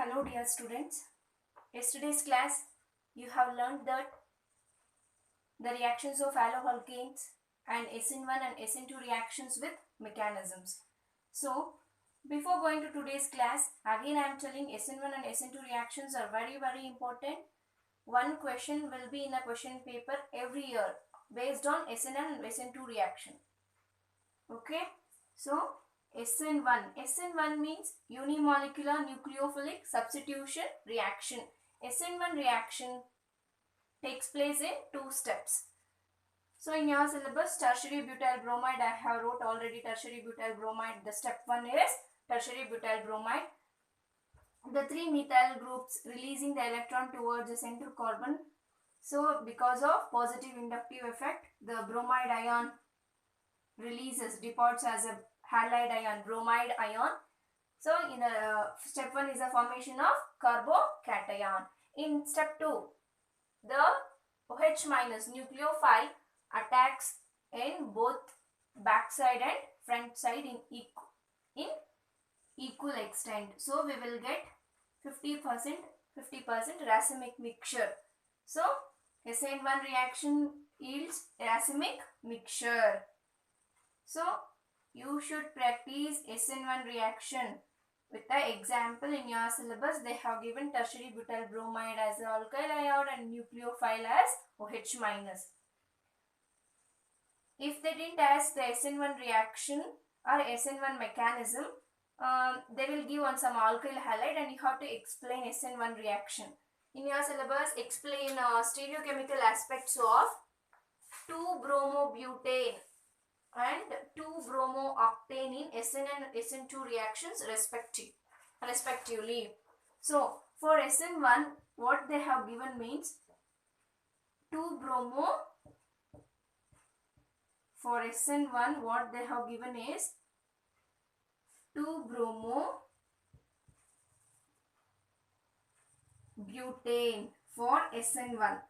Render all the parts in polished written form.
Hello dear students. Yesterday's class you have learned that the reactions of alloalkanes and SN1 and SN2 reactions with mechanisms. So before going to today's class, again I am telling SN1 and SN2 reactions are very important. One question will be in a question paper every year based on SN1 and SN2 reaction. Okay, so SN1 means unimolecular nucleophilic substitution reaction. SN1 reaction takes place in two steps. So in your syllabus, tertiary butyl bromide, I have wrote already tertiary butyl bromide. The step 1 is tertiary butyl bromide. The three methyl groups releasing the electron towards the center carbon. So because of positive inductive effect, the bromide ion departs as a halide ion, bromide ion. So in the step 1 is the formation of carbocation. In step 2, the OH minus nucleophile attacks in both backside and front side in equal extent. So we will get 50% racemic mixture. So SN1 reaction yields racemic mixture. So you should practice SN1 reaction. With the example in your syllabus, they have given tertiary butyl bromide as the alkyl ion and nucleophile as OH minus. If they didn't ask the SN1 reaction or SN1 mechanism, they will give on some alkyl halide and you have to explain SN1 reaction. In your syllabus, explain stereochemical aspects of 2-bromobutane and 2-bromooctane in SN and SN2 reactions respectively. So for SN1, what they have given means 2-bromo. For SN1, what they have given is 2-bromobutane for SN1.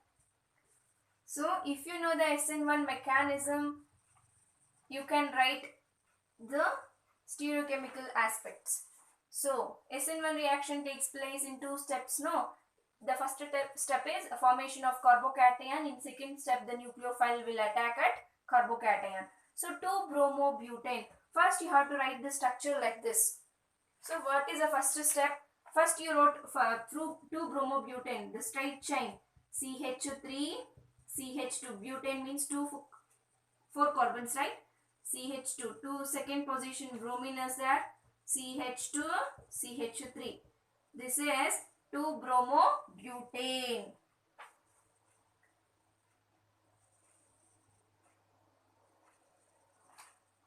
So if you know the SN1 mechanism, you can write the stereochemical aspects. So SN1 reaction takes place in two steps. No, the first step is a formation of carbocation. In second step, the nucleophile will attack at carbocation. So 2-bromobutane. First you have to write the structure like this. So what is the first step? First you wrote through 2-bromobutane, the straight chain CH3, CH2. Butane means 4 carbons, right? CH2. 2 second position bromine is there. CH2, CH3. This is 2-bromobutane.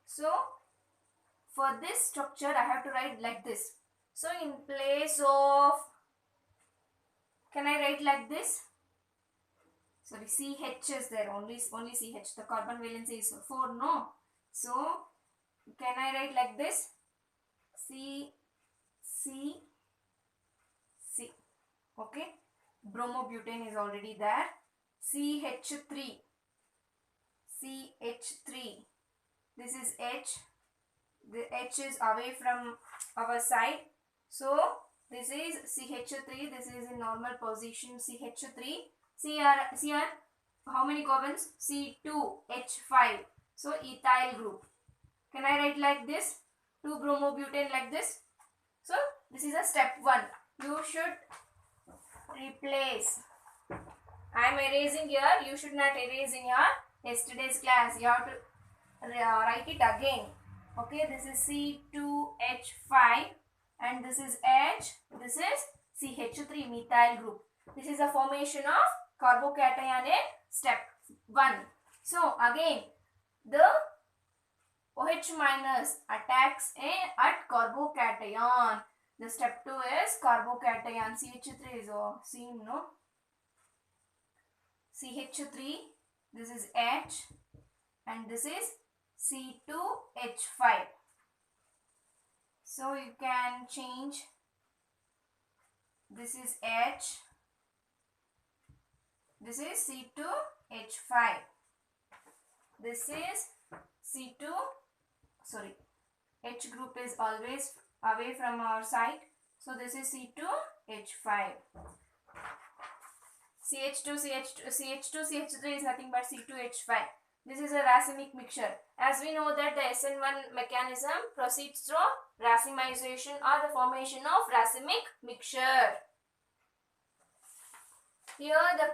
So for this structure I have to write like this. So in place of, can I write like this? Sorry, CH is there, only CH. The carbon valency is 4, no? So can I write like this? C. Okay. Bromobutane is already there. CH3. This is H. The H is away from our side. So this is CH3. This is in normal position CH3. See here, how many carbons? C2H5. So ethyl group. Can I write like this? 2-bromobutane like this. So this is a step 1. You should replace. I am erasing here. You should not erase in your yesterday's class. You have to write it again. Okay, this is C2H5 and this is H. This is CH3 methyl group. This is a formation of carbocation in step 1. So again, the OH minus attacks at carbocation. The step 2 is carbocation. CH3 is seen, no? CH3, this is H and this is C2H5. So you can change. This is H. This is C2H5. This is H group is always away from our side. So this is C2 H5. CH2CH3 is nothing but C2H5. This is a racemic mixture. As we know that the SN1 mechanism proceeds through racemization or the formation of racemic mixture. Here the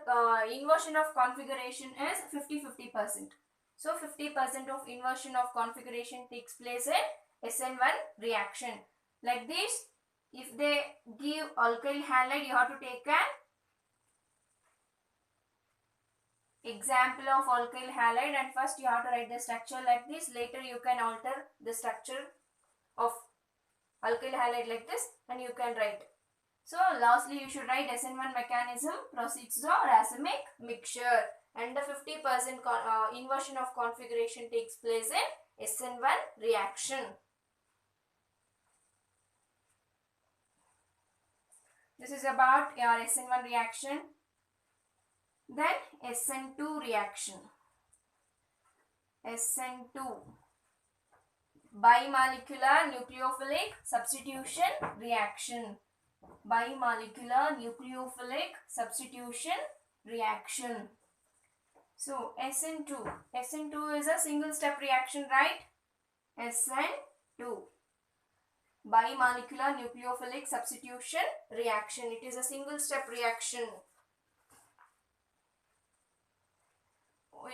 inversion of configuration is 50-50%. So 50% of inversion of configuration takes place in SN1 reaction. Like this, if they give alkyl halide, you have to take an example of alkyl halide and first you have to write the structure like this. Later you can alter the structure of alkyl halide like this and you can write. So lastly you should write SN1 mechanism proceeds through racemic mixture and the 50% inversion of configuration takes place in SN1 reaction. This is about your SN1 reaction. Then SN2 reaction. SN2, bimolecular nucleophilic substitution reaction. Bimolecular nucleophilic substitution reaction. So SN2 is a single step reaction, right? SN2, bimolecular nucleophilic substitution reaction. It is a single step reaction.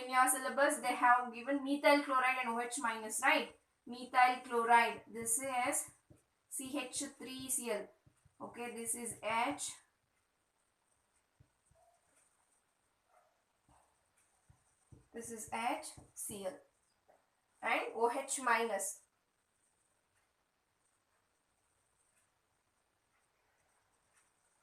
In your syllabus they have given methyl chloride and OH minus, right? Methyl chloride, this is CH3Cl. Okay, this is H. This is HCl and OH minus.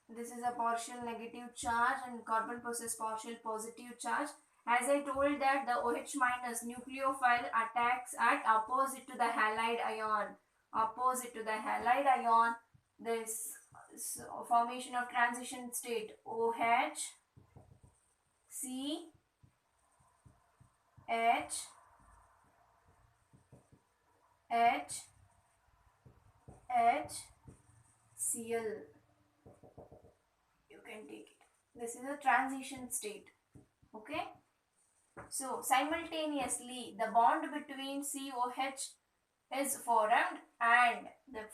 This is a partial negative charge and carbon possesses partial positive charge. As I told that the OH minus nucleophile attacks at opposite to the halide ion. Opposite to the halide ion, this formation of transition state OH, C, H, H, H, Cl. You can take it. This is a transition state. Okay. So simultaneously the bond between COH is formed and the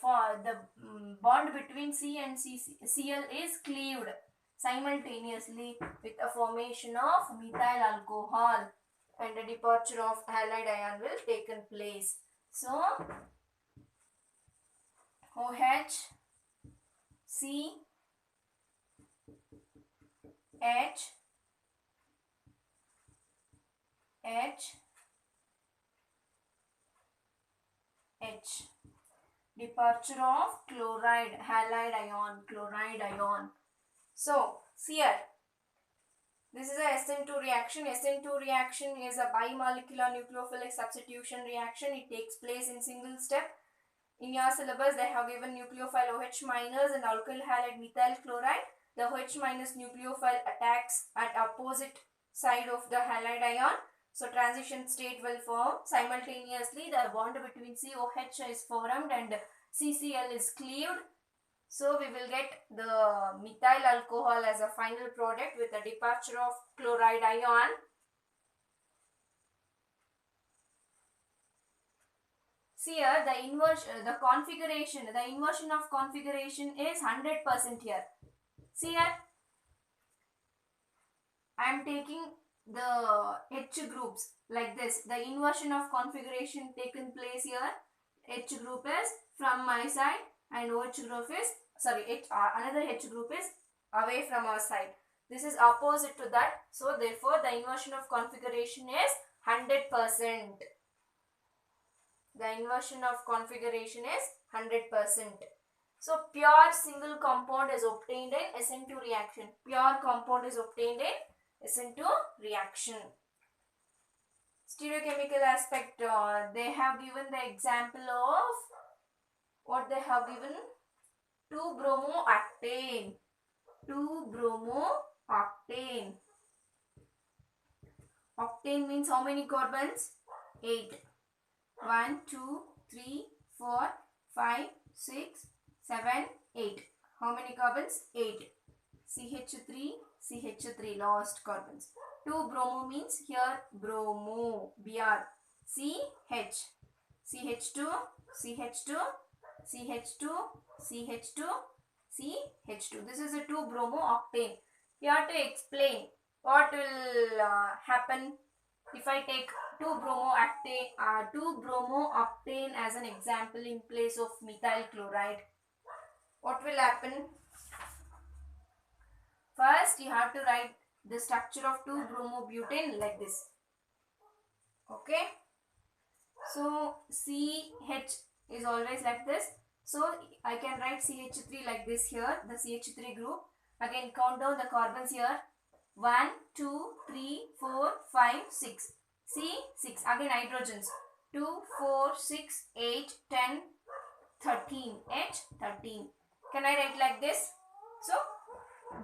bond between C and Cl is cleaved simultaneously with the formation of methyl alcohol and the departure of halide ion will taken place. So OH, C, H, H, H. Departure of chloride, halide ion. So, here, this is a SN2 reaction. SN2 reaction is a bimolecular nucleophilic substitution reaction. It takes place in single step. In your syllabus, they have given nucleophile OH minus and alkyl halide methyl chloride. The OH minus nucleophile attacks at opposite side of the halide ion. So transition state will form simultaneously. The bond between COH is formed and CCl is cleaved. So we will get the methyl alcohol as a final product with the departure of chloride ion. See here the inversion of configuration is 100% here. See here, I am taking the H groups like this. The inversion of configuration taken place here. H group is from my side and OH group is another H group is away from our side. This is opposite to that. So therefore the inversion of configuration is 100%. The inversion of configuration is 100%. So pure single compound is obtained in SN2 reaction. Pure compound is obtained in SN2 reaction. Stereochemical aspect, they have given the example of what they have given: 2-bromooctane. 2-bromooctane. Octane means how many carbons? 8. 1, 2, 3, 4, 5, 6, 7, 8. How How many carbons? 8. CH3, CH3, lost carbons. 2 bromo means here bromo, Br. CH, CH2, CH2, CH2, CH2, CH2. This is a 2 bromo octane. You have to explain what will happen if I take 2 bromo octane as an example in place of methyl chloride. What will happen? First, you have to write the structure of 2-bromobutane like this. Okay. So, CH is always like this. So, I can write CH3 like this here, the CH3 group. Again, count down the carbons here. 1, 2, 3, 4, 5, 6. C6. Again, hydrogens. 2, 4, 6, 8, 10, 13. H, 13. Can I write like this? So,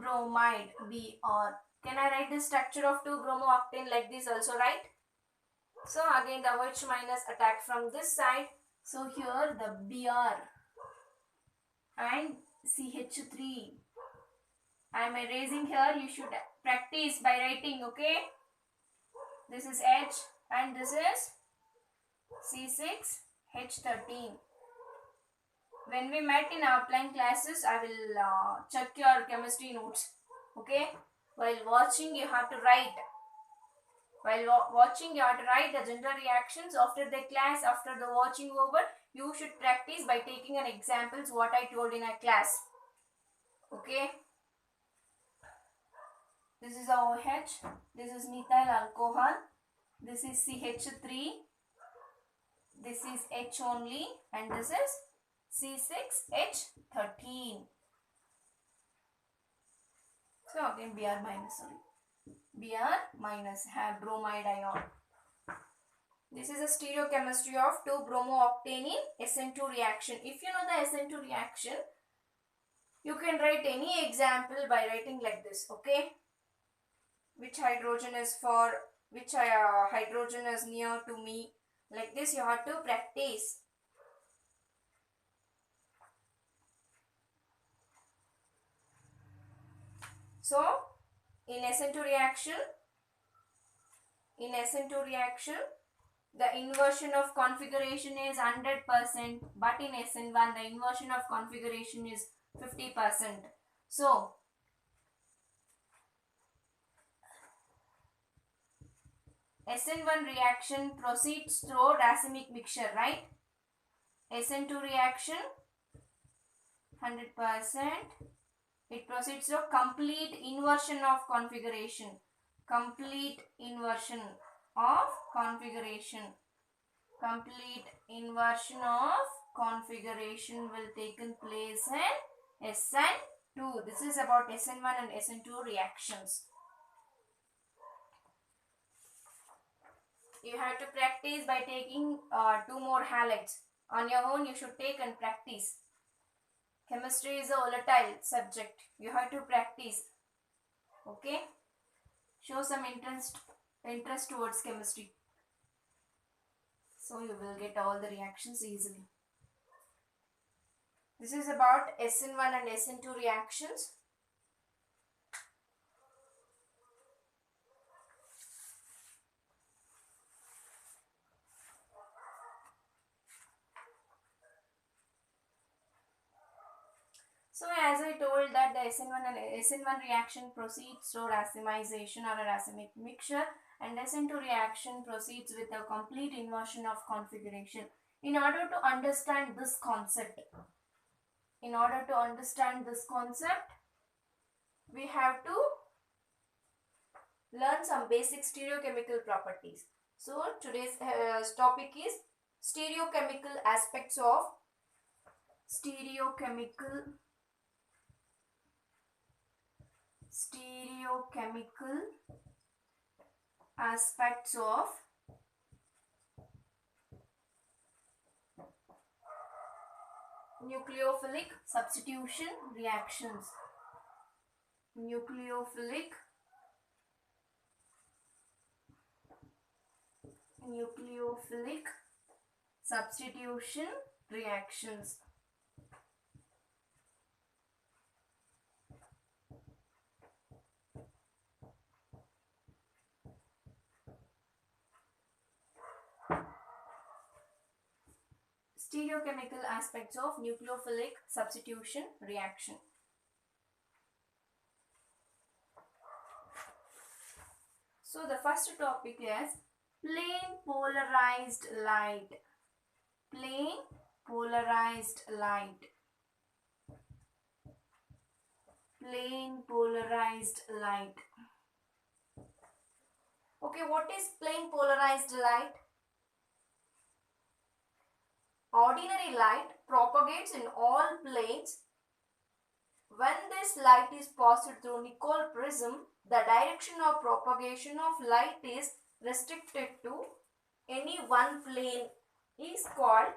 bromide, Br. Can I write the structure of 2-bromooctane like this also, right? So again the OH minus attack from this side. So here the Br and CH3. I am erasing here. You should practice by writing, okay? This is H and this is C6H13. When we met in our applying classes, I will check your chemistry notes, okay? While watching, you have to write. While watching, you have to write the general reactions. After the class, after the watching over, you should practice by taking an examples what I told in a class. Okay. This is a OH. This is methyl alcohol. This is CH3. This is H only. And this is C6H13. So again Br minus, sorry. Br minus, have bromide ion. This is a stereochemistry of 2-bromooctane in SN2 reaction. If you know the SN2 reaction, you can write any example by writing like this, okay? Which hydrogen is for, which hydrogen is near to me. Like this you have to practice. So, in SN2 reaction, the inversion of configuration is 100%, but in SN1, the inversion of configuration is 50%. So, SN1 reaction proceeds through racemic mixture, right? SN2 reaction, 100%. It proceeds through complete inversion of configuration. Complete inversion of configuration. Complete inversion of configuration will taken place in SN2. This is about SN1 and SN2 reactions. You have to practice by taking 2 more halides. On your own, you should take and practice. Chemistry is a volatile subject. You have to practice. Okay? Show some interest towards chemistry. So you will get all the reactions easily. This is about SN1 and SN2 reactions. So as I told that the SN1 reaction proceeds through racemization or a racemic mixture, and SN2 reaction proceeds with a complete inversion of configuration. In order to understand this concept, we have to learn some basic stereochemical properties. So today's topic is stereochemical aspects of nucleophilic substitution reactions. Nucleophilic substitution reactions. Stereochemical aspects of nucleophilic substitution reaction. So the first topic is plane polarized light. Plane polarized light. Plane polarized light. Okay, what is plane polarized light? Ordinary light propagates in all planes. When this light is passed through Nicol prism, the direction of propagation of light is restricted to any one plane is called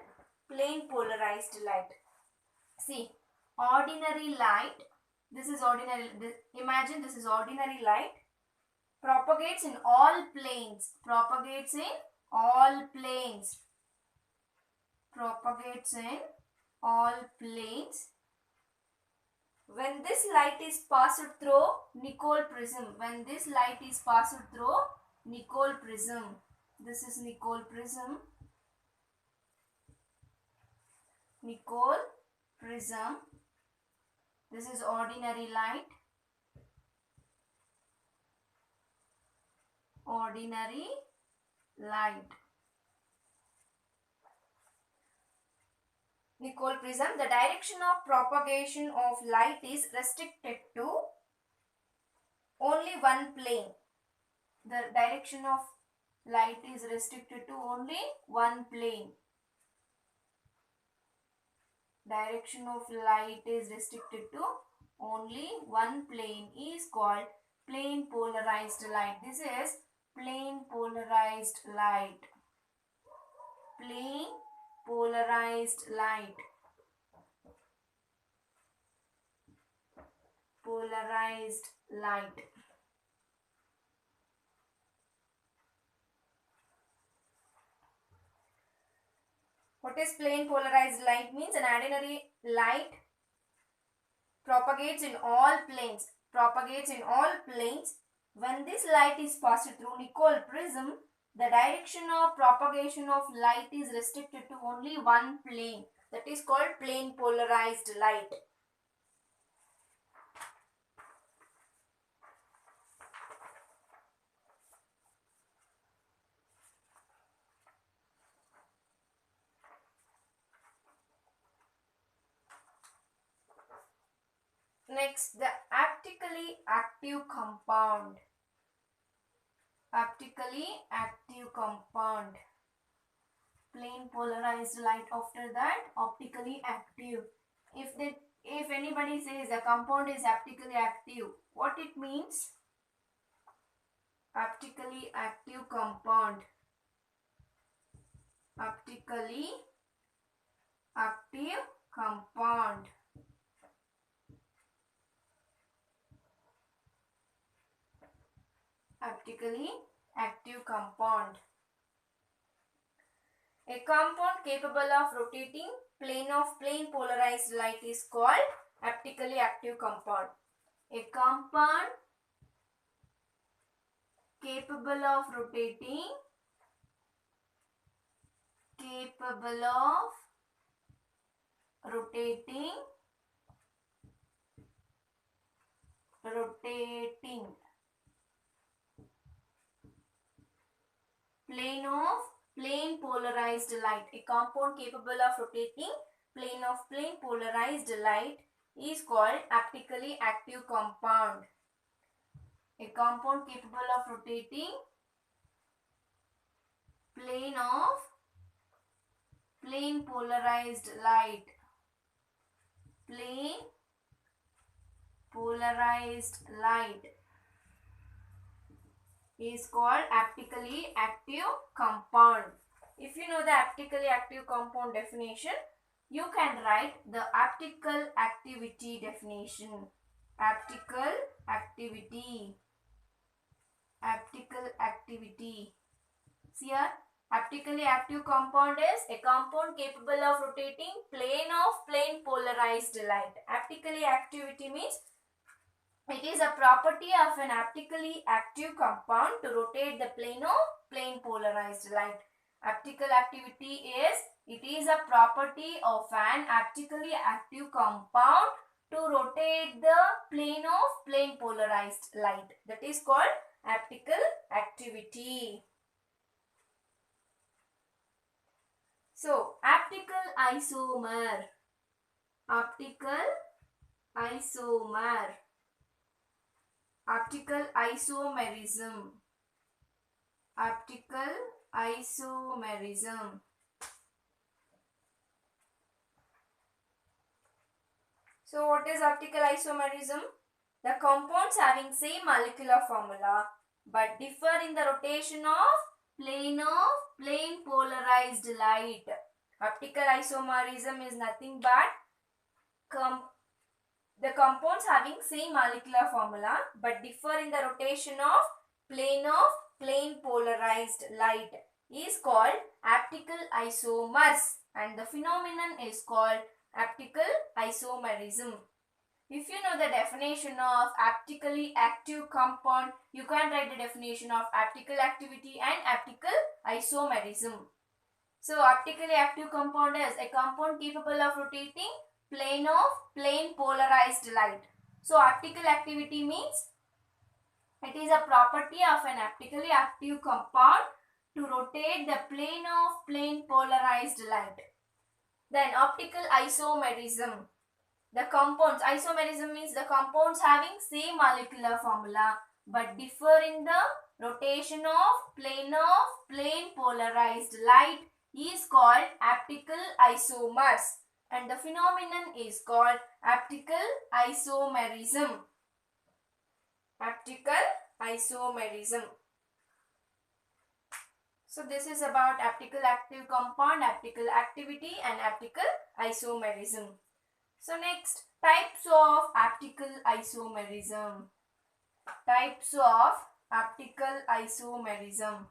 plane polarized light. See, ordinary light, this is ordinary, imagine this is ordinary light, propagates in all planes, propagates in all planes, propagates in all planes. When this light is passed through Nicol prism, when this light is passed through Nicol prism, this is Nicol prism, Nicol prism, this is ordinary light, ordinary light. Nicol prism, the direction of propagation of light is restricted to only one plane. The direction of light is restricted to only one plane. Direction of light is restricted to only one plane is called plane polarized light. This is plane polarized light. Plane polarized light. Polarized light. What is plane polarized light means? An ordinary light propagates in all planes. Propagates in all planes. When this light is passed through Nicol prism, the direction of propagation of light is restricted to only one plane. That is called plane polarized light. Next, the optically active compound. Optically active compound. Plane polarized light. After that, optically active. If anybody says a compound is optically active, what it means? Optically active compound. Optically active compound. Optically active compound. A compound capable of rotating plane of plane polarized light is called optically active compound. A compound capable of rotating plane polarized light. A compound capable of rotating plane polarized light is called optically active compound. A compound capable of rotating plane polarized light. Plane polarized light is called optically active compound. If you know the optically active compound definition, you can write the optical activity definition. Optical activity. Optical activity. See here, optically active compound is a compound capable of rotating plane polarized light. Optically activity means it is a property of an optically active compound to rotate the plane polarized light. Optical activity is It is a property of an optically active compound to rotate the plane of plane polarized light. That is called optical activity. So, optical isomer. Optical isomer. Optical isomerism. Optical isomerism. So what is optical isomerism? The compounds having same molecular formula but differ in the rotation of plane polarized light. Optical isomerism is nothing but the compounds having same molecular formula but differ in the rotation of plane polarized light is called optical isomers, and the phenomenon is called optical isomerism. If you know the definition of optically active compound, you can write the definition of optical activity and optical isomerism. So optically active compound is a compound capable of rotating plane polarized light. So optical activity means it is a property of an optically active compound to rotate the plane polarized light. Then optical isomerism. The compounds, isomerism means the compounds having same molecular formula but differ in the rotation of plane polarized light is called optical isomers, and the phenomenon is called optical isomerism. Optical isomerism. So this is about optical active compound, optical activity and optical isomerism. So next, types of optical isomerism. Types of optical isomerism.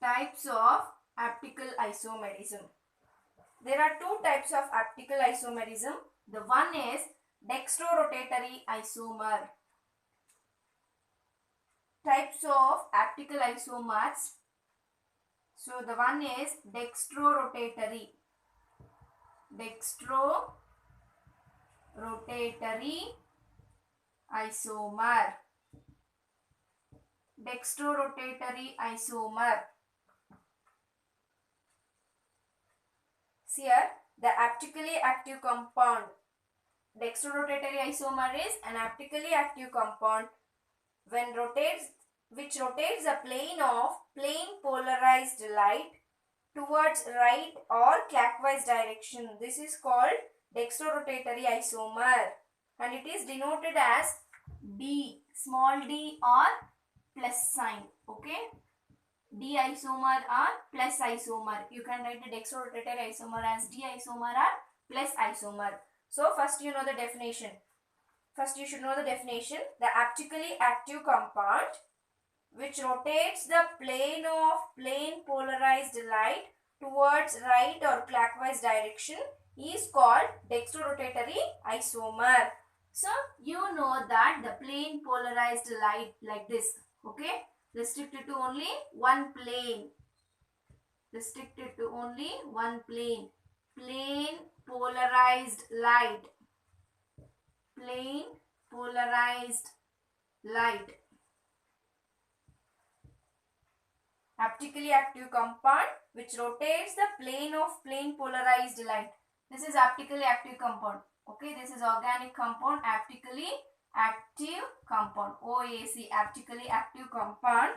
Types of optical isomerism. There are two types of optical isomerism. The one is dextrorotatory isomer. Types of optical isomers. So the one is dextrorotatory. Dextrorotatory isomer. Dextrorotatory isomer. Here, the optically active compound. Dextrorotatory isomer is an optically active compound which rotates the plane polarized light towards right or clockwise direction. This is called dextrorotatory isomer, and it is denoted as D, small d or plus sign. Okay, D isomer or plus isomer. You can write the dextrorotatory isomer as D isomer or plus isomer. So first you know the definition. First you should know the definition. The optically active compound which rotates the plane polarized light towards right or clockwise direction is called dextrorotatory isomer. So you know that the plane polarized light like this, okay, restricted to only one plane. Restricted to only one plane. Plane polarized light. Plane polarized light. Optically active compound which rotates the plane polarized light. This is optically active compound. Okay, this is organic compound, optically active compound, OAC, optically active compound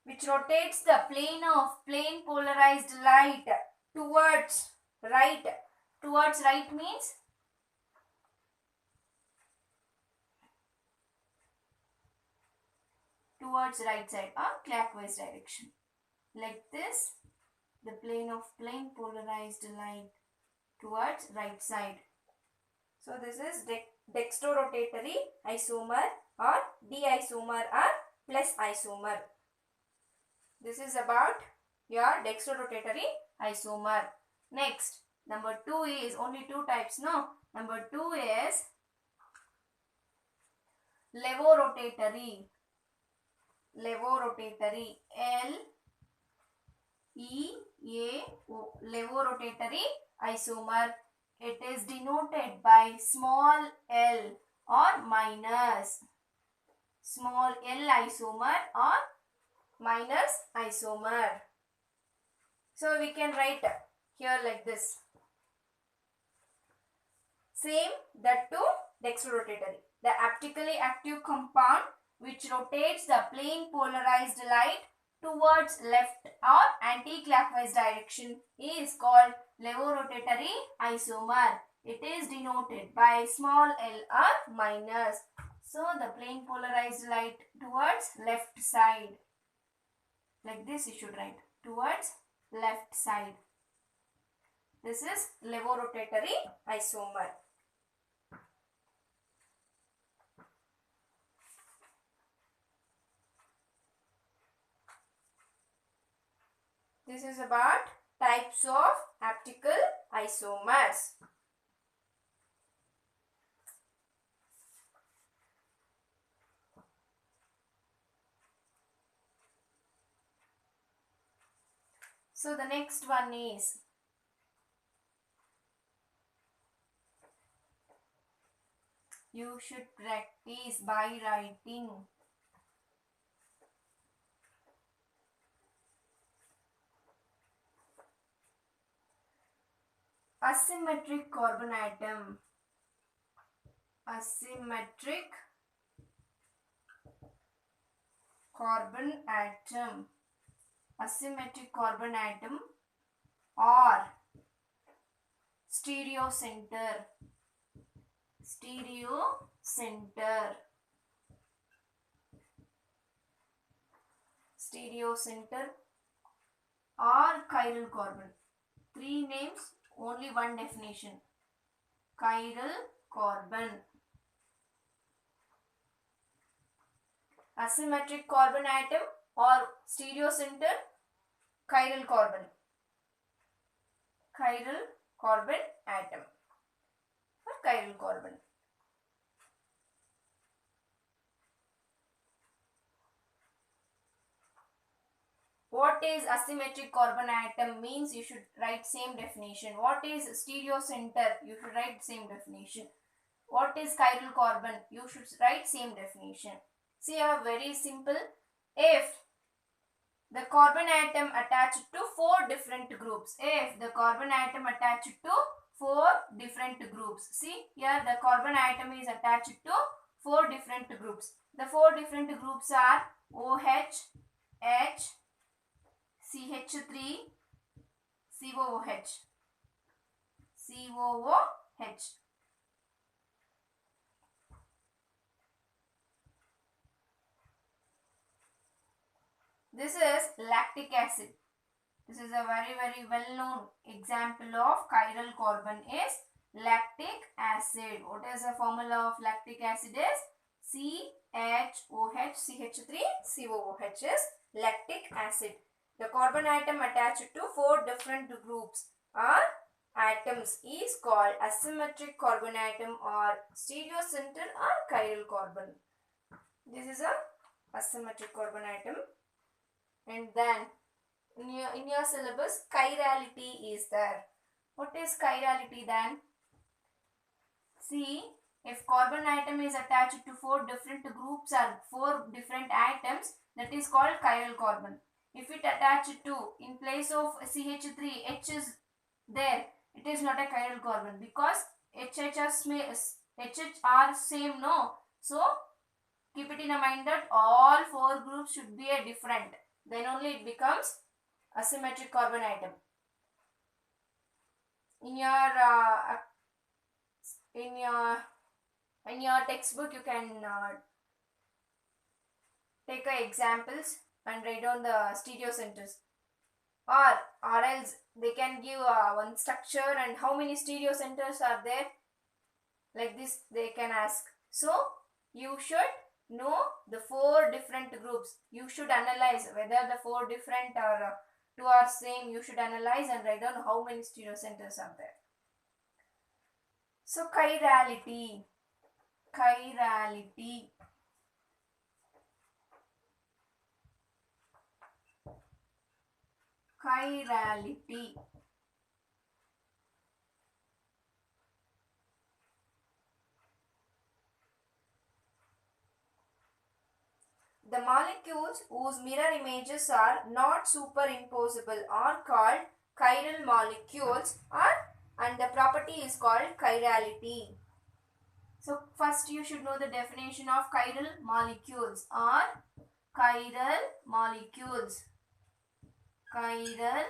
which rotates the plane polarized light towards right. Towards right means towards right side or clockwise direction. Like this, the plane polarized light towards right side. So this is dextrorotatory isomer or D isomer or plus isomer. This is about your dextrorotatory isomer. Next, number 2 is only two types, no? Number 2 is levorotatory. levorotatory, L-E-A-O, levorotatory isomer. It is denoted by small l or minus, small l isomer or minus isomer. So we can write here like this. Same that to dextrorotatory. The optically active compound which rotates the plane polarized light towards left or anti-clockwise direction is called levorotatory isomer. It is denoted by small l or minus. So the plane polarized light towards left side. Like this you should write, towards left side. This is levorotatory isomer. This is about types of optical isomers. So the next one is you should practice by writing. Asymmetric carbon atom. Asymmetric carbon atom. Asymmetric carbon atom or stereocenter. Stereocenter. Stereocenter or chiral carbon. Three names, only one definition. Chiral carbon. Asymmetric carbon atom or stereocenter, chiral carbon. Chiral carbon atom or chiral carbon. What is asymmetric carbon atom means you should write same definition. What is stereocenter? You should write same definition. What is chiral carbon? You should write same definition. See here, very simple. If the carbon atom attached to four different groups. If the carbon atom attached to four different groups. See here the carbon atom is attached to four different groups. The four different groups are OH, H, CH3, COOH. COOH. This is lactic acid. This is a very well known example of chiral carbon is lactic acid. What is the formula of lactic acid is CHOH, CH3, COOH is lactic acid. The carbon atom attached to four different groups or atoms is called asymmetric carbon atom or stereocenter or chiral carbon. This is a asymmetric carbon atom. And then in your syllabus chirality is there. What is chirality then? See, if carbon atom is attached to four different groups or four different atoms, that is called chiral carbon. If it attached to, in place of CH3, H is there, it is not a chiral carbon because HH are same, no. So keep it in a mind that all four groups should be a different. Then only it becomes asymmetric carbon atom. In your textbook you can take examples and write down the stereocenters, or else they can give one structure and how many stereocenters are there, like this they can ask. So you should know the four different groups. You should analyze whether the four different or two are same. You should analyze and write down how many stereocenters are there. So chirality. chirality. The molecules whose mirror images are not superimposable are called chiral molecules, and the property is called chirality. So first you should know the definition of chiral molecules. Chiral molecules. Chiral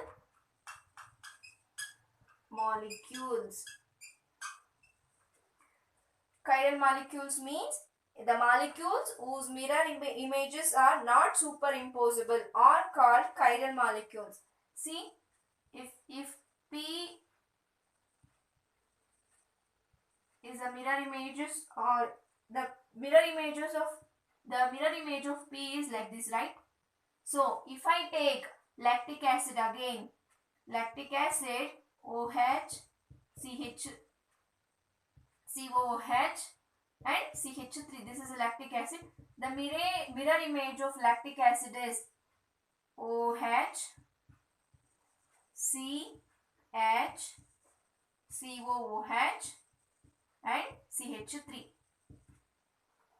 molecules. Chiral molecules means the molecules whose mirror images are not superimposable are called chiral molecules. See, if P is the mirror images, or the mirror image of P is like this, right? So if I take lactic acid again, lactic acid OH, CH, COOH and CH3. This is lactic acid. The mirror image of lactic acid is OH, CH, COOH and CH3.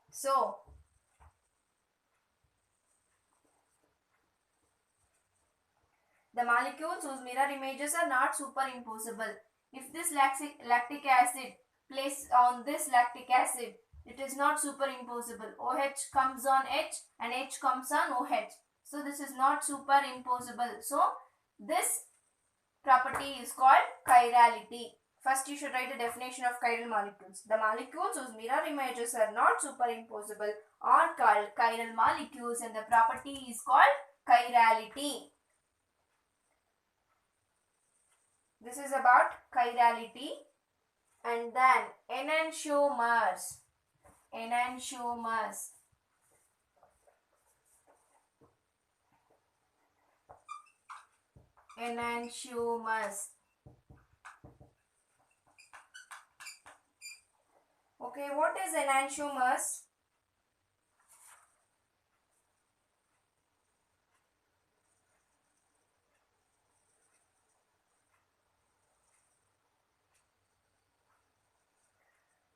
So the molecules whose mirror images are not superimposable. If this lactic acid placed on this lactic acid, it is not superimposable. OH comes on H and H comes on OH. So this is not superimposable. So this property is called chirality. First you should write the definition of chiral molecules. The molecules whose mirror images are not superimposable are called chiral molecules, and the property is called chirality. This is about chirality. And then enantiomers. Enantiomers. Enantiomers. Okay, what is enantiomers?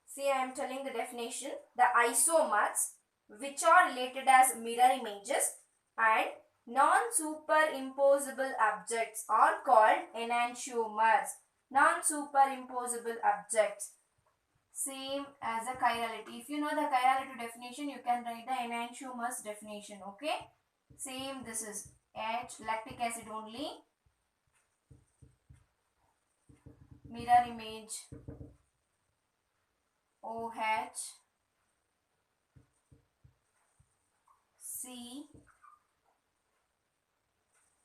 See, I am telling the definition. The isomers, which are related as mirror images and non-superimposable objects, are called enantiomers. Non-superimposable objects. Same as the chirality. If you know the chirality definition, you can write the enantiomers definition. Okay. Same, this is H, lactic acid only. Mirror image OH, C,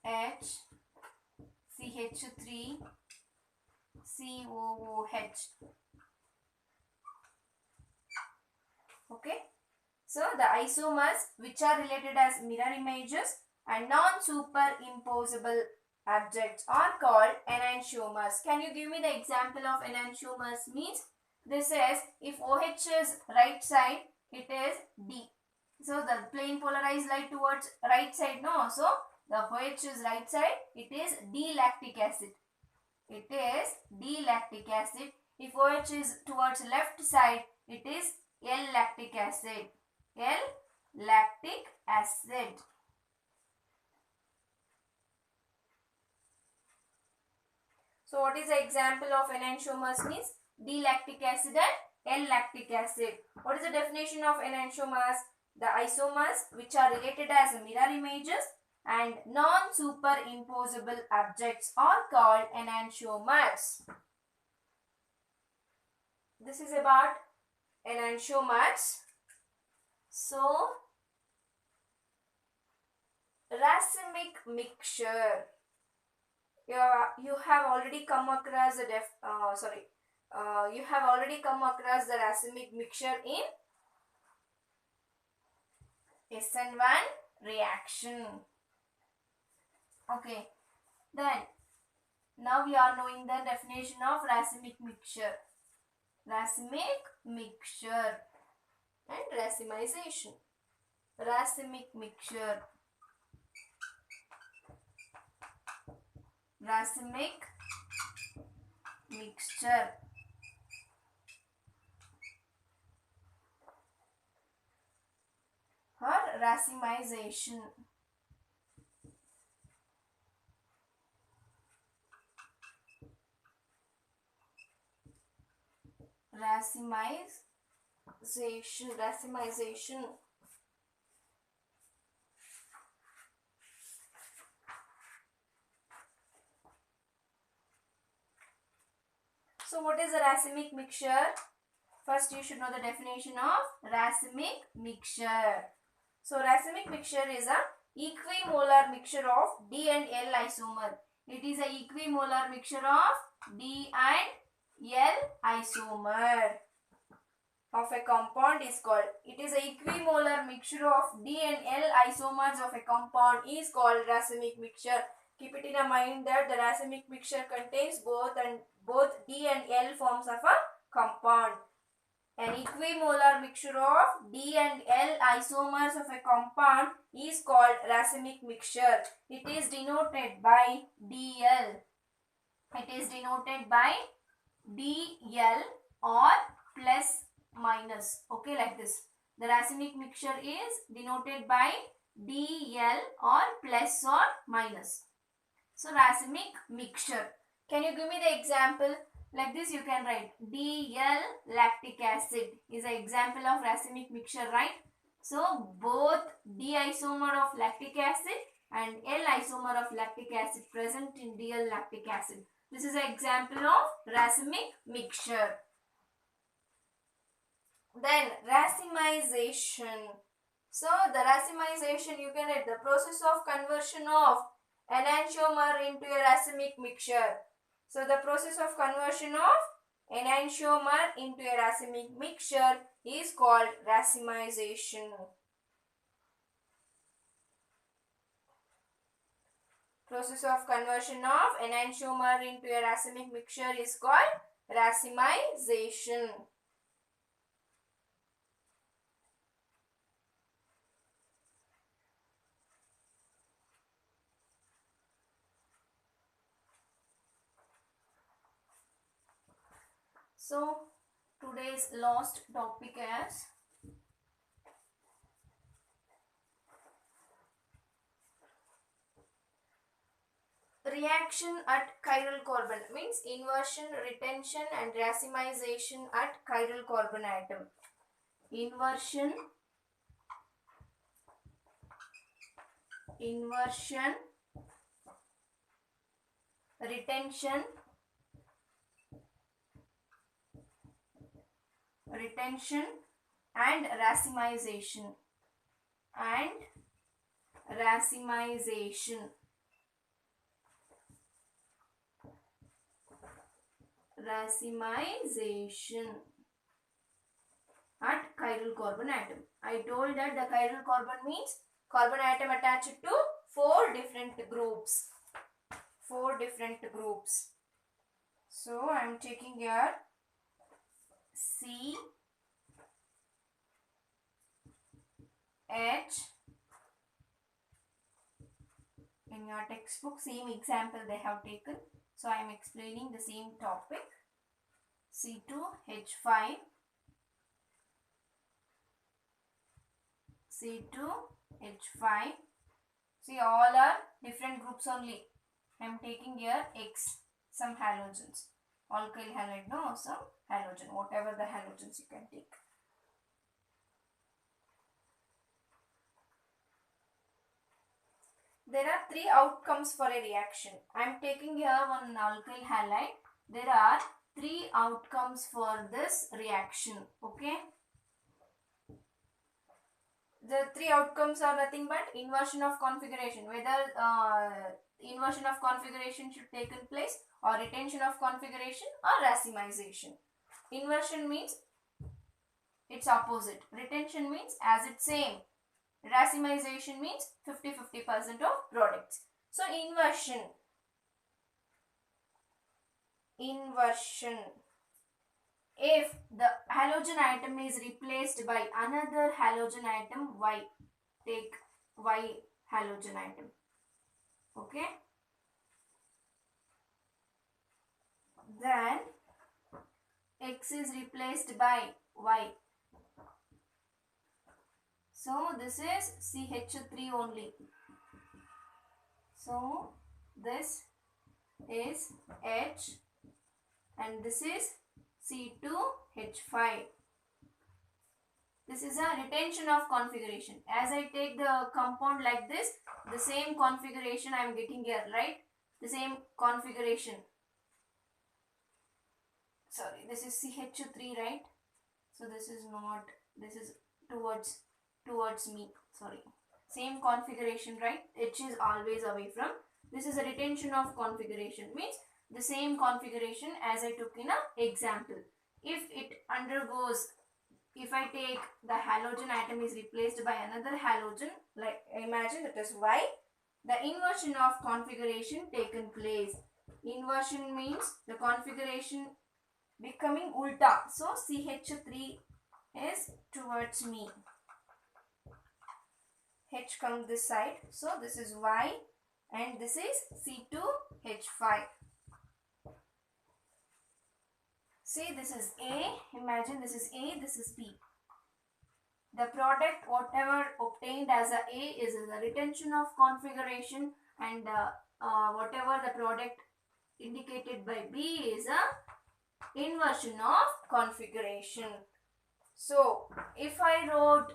H, CH3, COOH. Okay. So the isomers, which are related as mirror images and non-superimposable objects, are called enantiomers. Can you give me the example of enantiomers? Means this is, if OH is right side, it is D. So the plane polarized light towards right side, no? So the OH is right side, it is D-lactic acid. It is D-lactic acid. If OH is towards left side, it is L-lactic acid. L-lactic acid. So what is the example of enantiomers? Means D-lactic acid and L-lactic acid. What is the definition of enantiomers? The isomers, which are related as mirror images and non-superimposable objects, are called enantiomers. This is about enantiomers. So, racemic mixture. You have already come across the racemic mixture in SN1 reaction. Okay. Then now we are knowing the definition of racemic mixture. Racemic mixture and racemization. Racemic mixture. racemic mixture. Or racemization. Racemization. So what is a racemic mixture? First you should know the definition of racemic mixture. So racemic mixture is a equimolar mixture of D and L isomer. It is a equimolar mixture of D and L isomer of a compound is called. It is a equimolar mixture of D and L isomers of a compound is called racemic mixture. Keep it in a mind that the racemic mixture contains both D and L forms of a compound. An equimolar mixture of D and L isomers of a compound is called racemic mixture. It is denoted by DL. It is denoted by DL or plus minus. Okay, like this. The racemic mixture is denoted by DL or plus or minus. So racemic mixture. Can you give me the example? Like this you can write DL lactic acid is an example of racemic mixture, right? So both D isomer of lactic acid and L isomer of lactic acid present in DL lactic acid. This is an example of racemic mixture. Then racemization. So the racemization you can write the process of conversion of enantiomer into a racemic mixture. So the process of conversion of enantiomer into a racemic mixture is called racemization. Process of conversion of enantiomer into a racemic mixture is called racemization. So today's last topic is reaction at chiral carbon, means inversion, retention and racemization at chiral carbon atom. Inversion, retention and racemization. At chiral carbon atom. I told that the chiral carbon means carbon atom attached to four different groups. So I am taking here C, H. In your textbook, same example they have taken. So I am explaining the same topic. C2H5, C2H5. See, all are different groups only. I am taking here X, some halogens. Alkyl halide, no, some halogen, whatever the halogens you can take. There are three outcomes for a reaction. I am taking here one alkyl halide. There are three outcomes for this reaction. Okay. The three outcomes are nothing but inversion of configuration. Whether inversion of configuration should take place or retention of configuration or racemization. Inversion means its opposite. Retention means as its same. Racemization means 50-50% of products. So inversion. If the halogen atom is replaced by another halogen atom Y, take Y halogen atom. Okay. then X is replaced by Y. So this is CH3 only. So this is H and this is C2H5. This is a retention of configuration. As I take the compound like this, the same configuration I am getting here, right? The same configuration. Sorry, this is CH3, right? So this is not, this is towards me, sorry. Same configuration, right? H is always away from. This is a retention of configuration, means the same configuration as I took in a example. If it undergoes, if I take the halogen atom is replaced by another halogen, like imagine that is Y, the inversion of configuration taken place. Inversion means the configuration becoming ulta. So CH3 is towards me. H comes this side. So this is Y and this is C2H5. See, this is A. Imagine this is A, this is B. The product whatever obtained as a A is a retention of configuration, and whatever the product indicated by B is a inversion of configuration. So if I wrote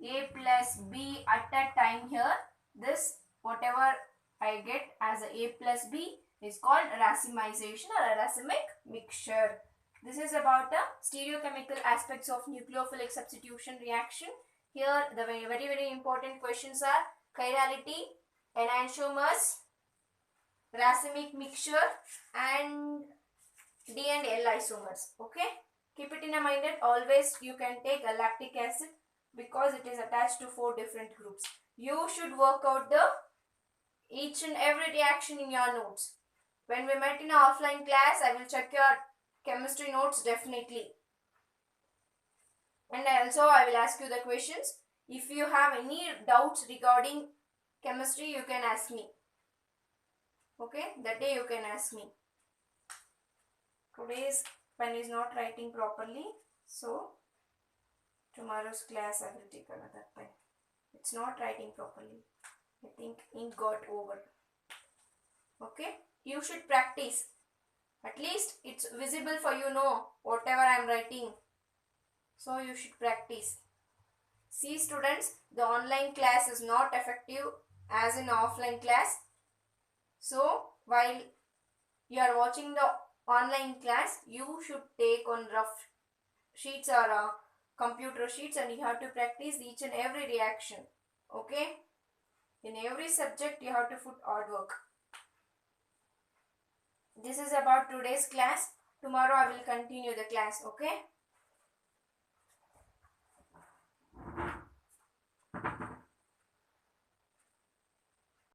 A plus B at a time here, this whatever I get as A plus B is called racemization or a racemic mixture. This is about the stereochemical aspects of nucleophilic substitution reaction. Here the very important questions are chirality, enantiomers, racemic mixture and D and L isomers. Okay, keep it in a mind that always you can take a lactic acid because it is attached to 4 different groups. You should work out the each and every reaction in your notes. When we met in our offline class, I will check your chemistry notes definitely. And also I will ask you the questions. If you have any doubts regarding chemistry, you can ask me. Okay, that day you can ask me. Today's pen is not writing properly, so tomorrow's class I will take another pen. It's not writing properly. I think ink got over. Okay, you should practice. At least it's visible for you know whatever I am writing. So you should practice. See students, the online class is not effective as in offline class. So while you are watching the online class, you should take on rough sheets or computer sheets and you have to practice each and every reaction. Okay? In every subject you have to put hard work. This is about today's class. Tomorrow I will continue the class. Okay?